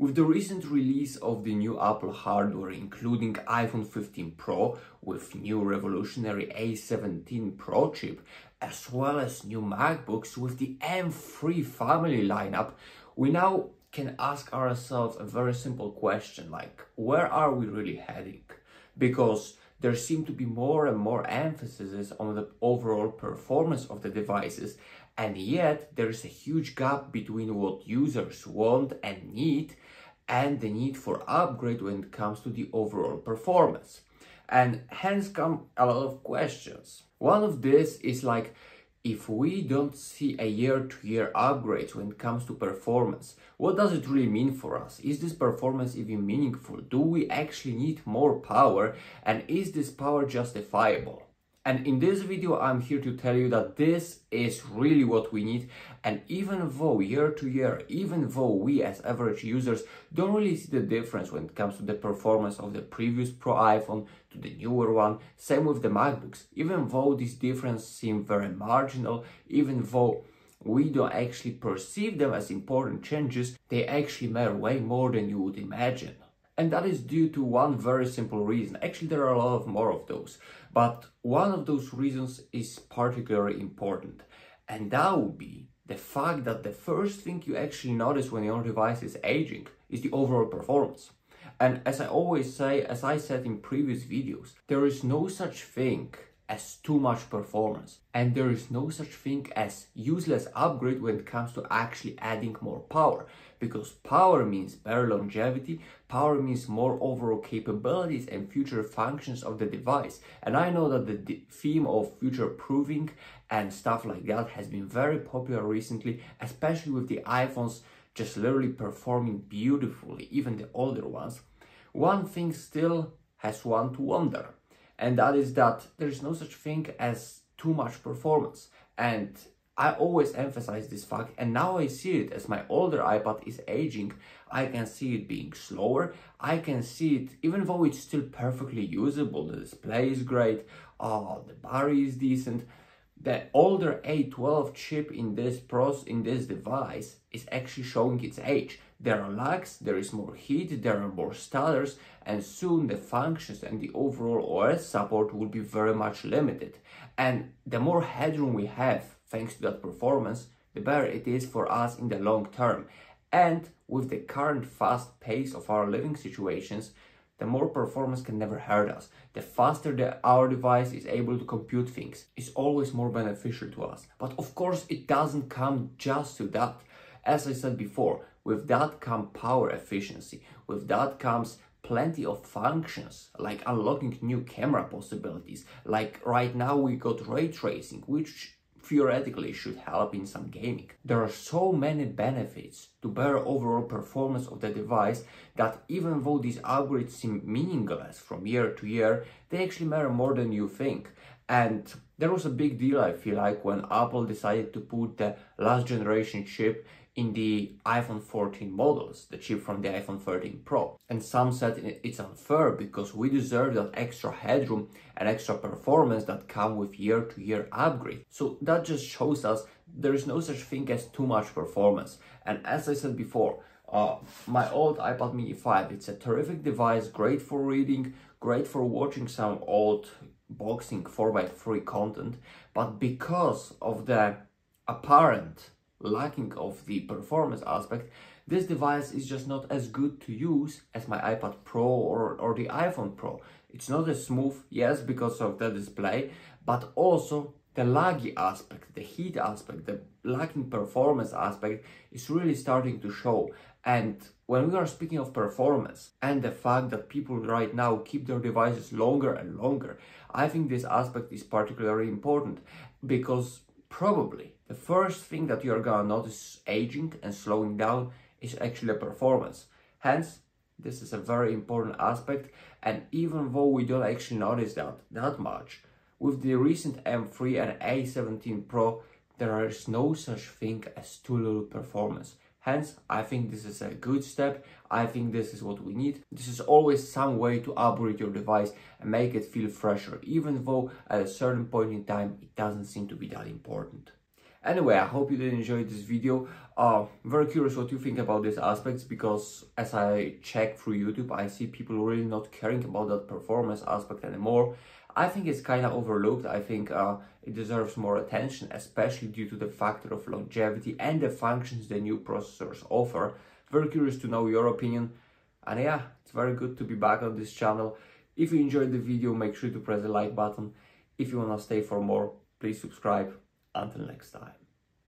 With the recent release of the new Apple hardware, including iPhone 15 Pro with new revolutionary A17 Pro chip, as well as new MacBooks with the M3 family lineup, we now can ask ourselves a very simple question like, where are we really heading? Because there seem to be more and more emphasis on the overall performance of the devices, and yet there is a huge gap between what users want and need and the need for upgrade when it comes to the overall performance. And hence come a lot of questions. One of this is like, if we don't see a year-to-year upgrades when it comes to performance, what does it really mean for us? Is this performance even meaningful? Do we actually need more power? And is this power justifiable? And in this video, I'm here to tell you that this is really what we need. And even though year to year, even though we as average users don't really see the difference when it comes to the performance of the previous Pro iPhone to the newer one, same with the MacBooks, even though these differences seem very marginal, even though we don't actually perceive them as important changes, they actually matter way more than you would imagine. And that is due to one very simple reason. Actually, there are a lot of more of those, but one of those reasons is particularly important. And that would be the fact that the first thing you actually notice when your device is aging is the overall performance. And as I always say, as I said in previous videos, there is no such thing as too much performance, and there is no such thing as useless upgrade when it comes to actually adding more power, because power means better longevity, power means more overall capabilities and future functions of the device. And I know that the theme of future proofing and stuff like that has been very popular recently, especially with the iPhones just literally performing beautifully, even the older ones. One thing still has one to wonder, and that is that there is no such thing as too much performance. And I always emphasize this fact, and now I see it as my older iPad is aging. I can see it being slower. I can see it, even though it's still perfectly usable, the display is great, the battery is decent. The older A12 chip in this device is actually showing its age. There are lags, there is more heat, there are more stutters, and soon the functions and the overall OS support will be very much limited. And the more headroom we have thanks to that performance, the better it is for us in the long term. And with the current fast pace of our living situations, the more performance can never hurt us. The faster our device is able to compute things is always more beneficial to us. But of course, it doesn't come just to that. As I said before, with that comes power efficiency. With that comes plenty of functions, like unlocking new camera possibilities. Like right now we got ray tracing, which theoretically should help in some gaming. There are so many benefits to better overall performance of the device that even though these upgrades seem meaningless from year to year, they actually matter more than you think. And there was a big deal, I feel like, when Apple decided to put the last generation chip in the iPhone 14 models, the chip from the iPhone 13 Pro. And some said it's unfair because we deserve that extra headroom and extra performance that come with year-to-year upgrade. So that just shows us there is no such thing as too much performance. And as I said before, my old iPad mini 5, it's a terrific device, great for reading, great for watching some old boxing 4x3 content, but because of the apparent lacking of the performance aspect, this device is just not as good to use as my iPad Pro or the iPhone Pro. It's not as smooth, yes, because of the display, but also the laggy aspect, the heat aspect, the lacking performance aspect is really starting to show. And when we are speaking of performance and the fact that people right now keep their devices longer and longer, I think this aspect is particularly important, because probably the first thing that you're gonna notice aging and slowing down is actually the performance. Hence, this is a very important aspect, and even though we don't actually notice that much, with the recent M3 and A17 Pro, there is no such thing as too little performance. Hence, I think this is a good step. I think this is what we need. This is always some way to upgrade your device and make it feel fresher, even though at a certain point in time, it doesn't seem to be that important. Anyway, I hope you did enjoy this video. Very curious what you think about these aspects, because as I check through YouTube, I see people really not caring about that performance aspect anymore. I think it's kind of overlooked. I think it deserves more attention, especially due to the factor of longevity and the functions the new processors offer. Very curious to know your opinion. And yeah, it's very good to be back on this channel. If you enjoyed the video, make sure to press the like button. If you want to stay for more, please subscribe. Until next time.